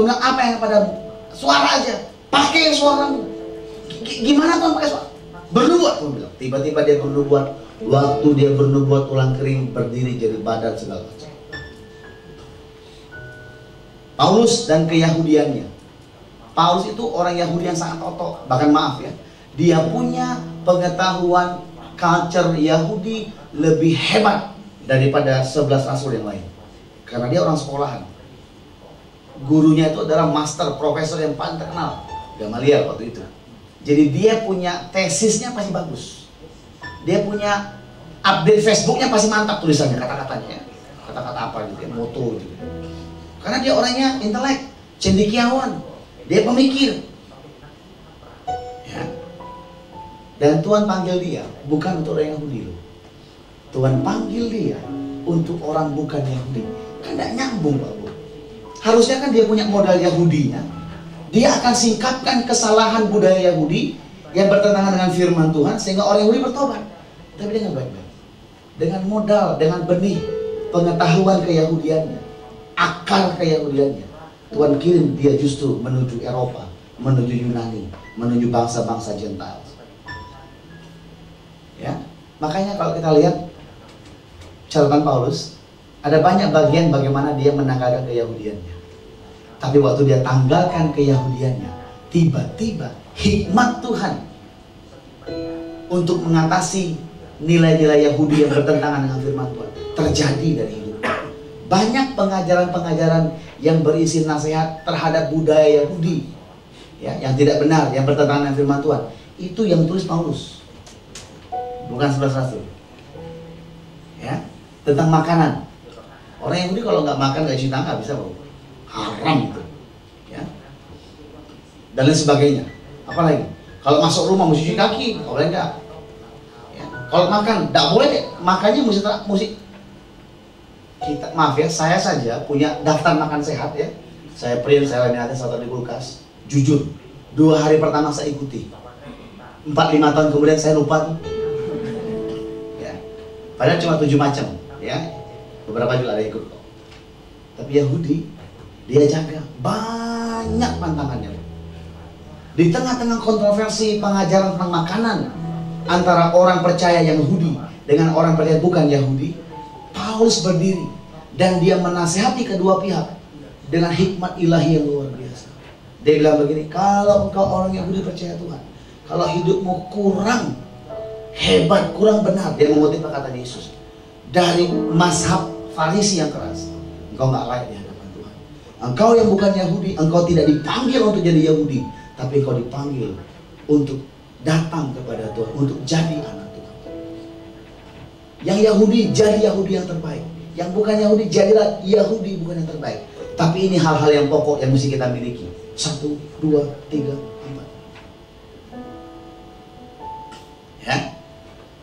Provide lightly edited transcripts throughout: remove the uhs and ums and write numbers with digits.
Tuhan bilang, apa yang kepadamu? Suara aja, pakai suaramu. Gimana Tuhan pakai suara? Bernubuat, Tuhan bilang. Tiba-tiba dia bernubuat. Waktu dia bernubuat, tulang kering berdiri jadi badan segala macam. Paulus dan keyahudiannya. Paulus itu orang Yahudi yang sangat totok. Bahkan maaf ya, dia punya pengetahuan culture Yahudi lebih hebat daripada 11 rasul yang lain. Karena dia orang sekolahan. Gurunya itu adalah master, profesor yang paling terkenal, Gamaliel waktu itu. Jadi dia punya tesisnya pasti bagus. Dia punya update Facebooknya pasti mantap tulisannya, kata-katanya. Kata-kata apa gitu ya, moto gitu. Karena dia orangnya intelek, cendekiawan. Dia pemikir. Ya. Dan Tuhan panggil dia bukan untuk orang Yahudi loh. Tuhan panggil dia untuk orang bukan Yahudi. Kan tidak nyambung Pak Bu. Harusnya kan dia punya modal Yahudinya. Dia akan singkapkan kesalahan budaya Yahudi yang bertentangan dengan firman Tuhan sehingga orang Yahudi bertobat. Tapi dengan baik-baik. Dengan modal, dengan benih pengetahuan keyahudiannya, akar keyahudiannya. Tuhan kirim dia justru menuju Eropa, menuju Yunani, menuju bangsa-bangsa Gentile. Ya, makanya kalau kita lihat catatan Paulus, ada banyak bagian bagaimana dia menanggalkan keyahudiannya. Tapi waktu dia tanggalkan keyahudiannya, tiba-tiba hikmat Tuhan untuk mengatasi nilai-nilai Yahudi yang bertentangan dengan firman Tuhan terjadi dari hidupnya. Banyak pengajaran-pengajaran yang berisi nasihat terhadap budaya Yahudi, ya, yang tidak benar, yang bertentangan dengan firman Tuhan. Itu yang tulis Paulus, bukan 11 rasul. Ya, tentang makanan. Orang Yahudi kalau nggak makan nggak cuci tangan nggak bisa, Bro. Haram itu, ya. Dan lain sebagainya. Apalagi kalau masuk rumah mesti cuci kaki, nggak boleh nggak. Ya. Kalau makan nggak boleh deh, makannya mesti kita, maaf ya, saya saja punya daftar makan sehat ya. Saya print, saya laminatin, saya taruh di kulkas. Jujur, 2 hari pertama saya ikuti. 4-5 tahun kemudian saya lupa tuh. Ya. Padahal cuma 7 macam, ya. Beberapa juga ada ikut kok. Tapi Yahudi, dia jaga. Banyak pantangannya. Di tengah-tengah kontroversi pengajaran tentang makanan antara orang percaya Yahudi dengan orang percaya bukan Yahudi, Paulus berdiri dan dia menasihati kedua pihak dengan hikmat ilahi yang luar biasa. Dia bilang begini, kalau engkau orang Yahudi percaya Tuhan, kalau hidupmu kurang hebat, kurang benar, dia mengutip perkataan Yesus dari mazhab Farisi yang keras, engkau nggak layak di hadapan Tuhan. Engkau yang bukan Yahudi, engkau tidak dipanggil untuk jadi Yahudi, tapi engkau dipanggil untuk datang kepada Tuhan, untuk jadi anak Tuhan. Yang Yahudi jadi Yahudi yang terbaik, yang bukan Yahudi jadilah Yahudi bukan yang terbaik. Tapi ini hal-hal yang pokok yang mesti kita miliki. 1, 2, 3, 4. Ya.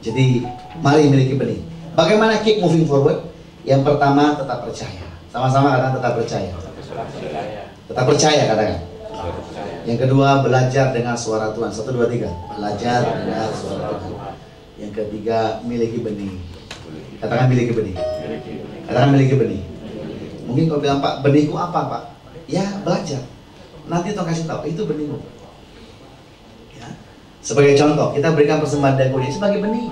Jadi mari miliki benih. Bagaimana keep moving forward? Yang pertama, tetap percaya. Sama-sama katakan tetap percaya. Tetap percaya katakan. Yang kedua, belajar dengan suara Tuhan. 1, 2, 3. Belajar dengan suara Tuhan. Yang ketiga, miliki benih. Katakan miliki benih. Katakan miliki benih. Mungkin kau bilang, Pak, benihku apa, Pak? Ya, belajar. Nanti Tuhan kasih tahu, itu benihmu. Ya. Sebagai contoh, kita berikan persembahan daging sebagai benih.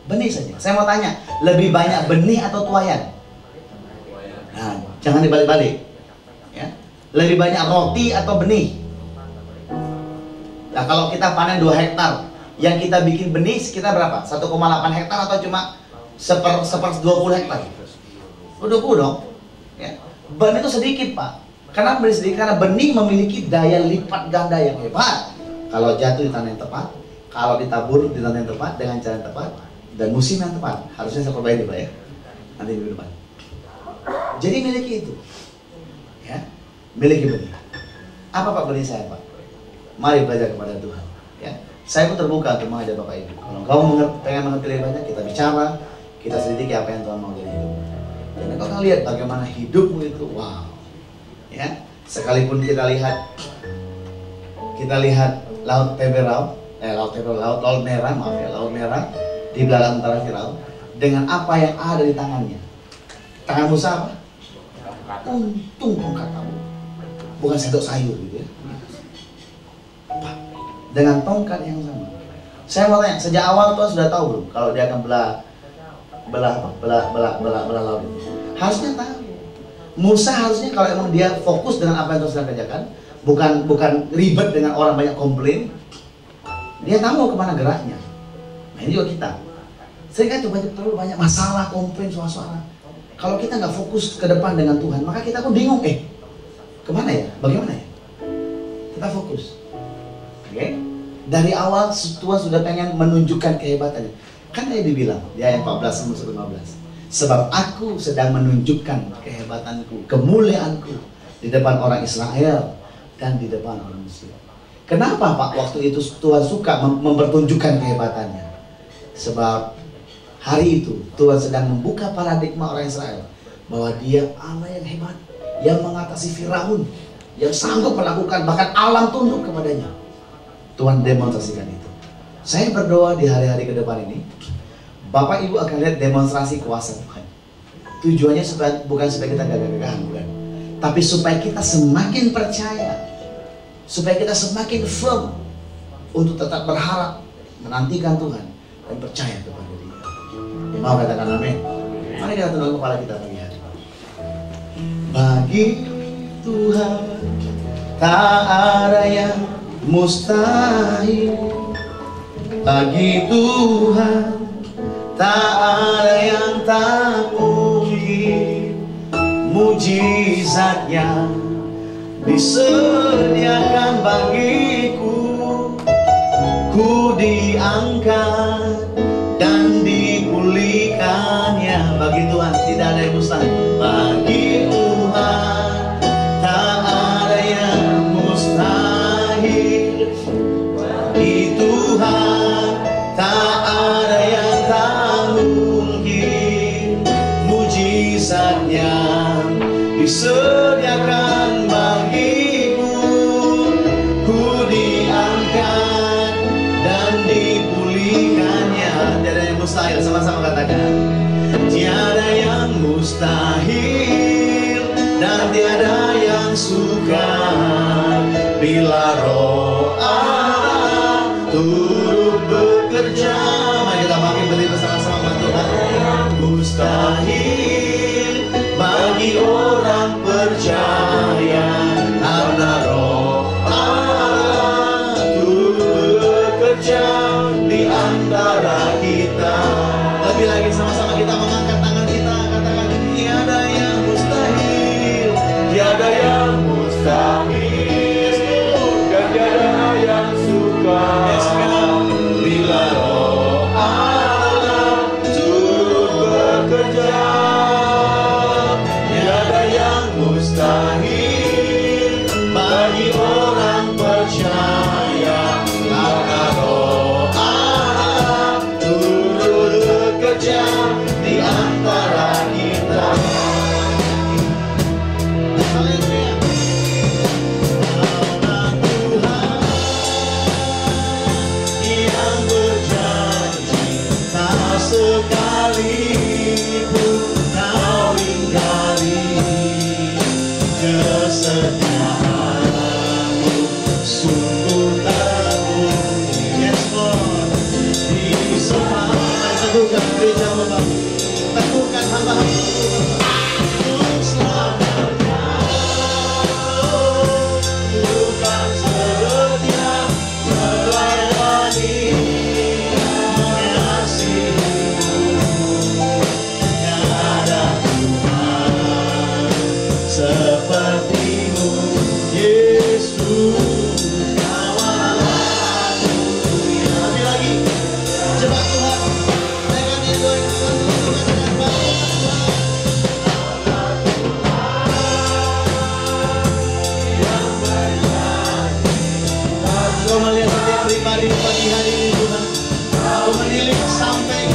Benih saja. Saya mau tanya, lebih banyak benih atau tuayan? Nah, jangan dibalik-balik. Ya. Lebih banyak roti atau benih? Nah, kalau kita panen 2 hektar, yang kita bikin benih sekitar berapa? 1,8 hektar atau cuma 20 hektar? 20 dong. Ya. Benih itu sedikit, Pak. Kenapa benih sedikit? Karena benih memiliki daya lipat ganda yang hebat. Kalau jatuh di tanah yang tepat, kalau ditabur di tanah yang tepat dengan cara yang tepat dan musim yang tepat. Harusnya saya perbaiki, Pak, ya. Nanti minggu depan. Jadi miliki itu. Ya. Miliki benih. Apa Pak benih saya, Pak? Mari belajar kepada Tuhan. Ya. Saya pun terbuka untuk mengajar Bapak Ibu. Kalau kamu pengen mengerti lebih banyak, kita bicara, kita selidiki apa yang Tuhan mau dari hidup. Dan kau akan lihat bagaimana hidupmu itu, wow. Ya, sekalipun kita lihat laut Teberau, laut merah, maaf ya, laut merah di belakang tentara Firaun dengan apa yang ada di tangannya. Tangan Musa apa? untung tongkat kamu, bukan sendok sayur gitu ya. Pak, dengan tongkat yang sama. Saya mau tanya, sejak awal Tuhan sudah tahu belum kalau dia akan belah laut? Harusnya tahu. Musa harusnya kalau emang dia fokus dengan apa yang Tuhan sedang kerjakan, bukan ribet dengan orang banyak komplain, dia tahu kemana geraknya. Nah ini juga kita. Sehingga terlalu banyak masalah, komplain, soal-soal. Kalau kita nggak fokus ke depan dengan Tuhan, maka kita pun bingung, kemana ya? Bagaimana ya? Kita fokus. Oke? Dari awal Tuhan sudah pengen menunjukkan kehebatannya. Kan tadi dibilang di ayat 14 sampai 15. Sebab aku sedang menunjukkan kehebatanku, kemuliaanku di depan orang Israel dan di depan orang Mesir. Kenapa Pak waktu itu Tuhan suka mempertunjukkan kehebatannya? Sebab hari itu Tuhan sedang membuka paradigma orang Israel bahwa dia Allah yang hebat, yang mengatasi Firaun, yang sanggup melakukan, bahkan alam tunduk kepadanya. Tuhan demonstrasikan itu. Saya berdoa di hari-hari ke depan ini, Bapak Ibu akan lihat demonstrasi kuasa Tuhan. Tujuannya bukan supaya kita gagah-gagahan, bukan. Tapi supaya kita semakin percaya, supaya kita semakin firm untuk tetap berharap, menantikan Tuhan dan percaya kepada Dia. Mau katakan amin? Mari kita tunduk kepala kita pagi hari. Bagi Tuhan tak ada yang mustahil. Bagi Tuhan tak ada yang tak mungkin. Mujizat yang disediakan bagiku, ku diangkat dan dipulihkannya. Bagi Tuhan tidak ada yang mustahil. Bagi Tuhan tak ada yang mustahil. Bagi Tuhan tak ada yang tak mungkin. Mujizat yang disediakan bagiku, ku diangkat dan dipulihkannya. Tiada yang mustahil, sama-sama katakan. Tiada yang mustahil dan tiada yang sukar bila Roh Allah turut bekerja. Mari kita makin berdiri bersama-sama bantu Tuhan. Mustahil bagi orang percaya karena Roh Allah turut bekerja di antara kita. Lebih lagi sama-sama kita mengangkat tangan kita, katakan tiada yang mustahil, tiada yang mustahil, dan tiada yang sukar bila Roh Allah turut bekerja. Tiada yang mustahil bagi orang percaya karena Roh Allah turut bekerja di antara kita. Haleluya. Allah Tuhan yang berjanji, tak sekalipun Kau ingkari kesetiaanmu, sungguh tak mungkin. Yes Lord, di semua teguhkan gereja Bapak, teguhkan hamba-hamba untuk selamanya. Tuhan setia melayani, mengasihimu. Tiada Tuhan sepertimu, Yesus kawan aku. Lebih lagi, cepat Tuhan, dengan itu Tuhan dengan baik. Yang berjanji, Kau melihat setiap pribadi di pagi hari ini Tuhan. Kau menilik sampai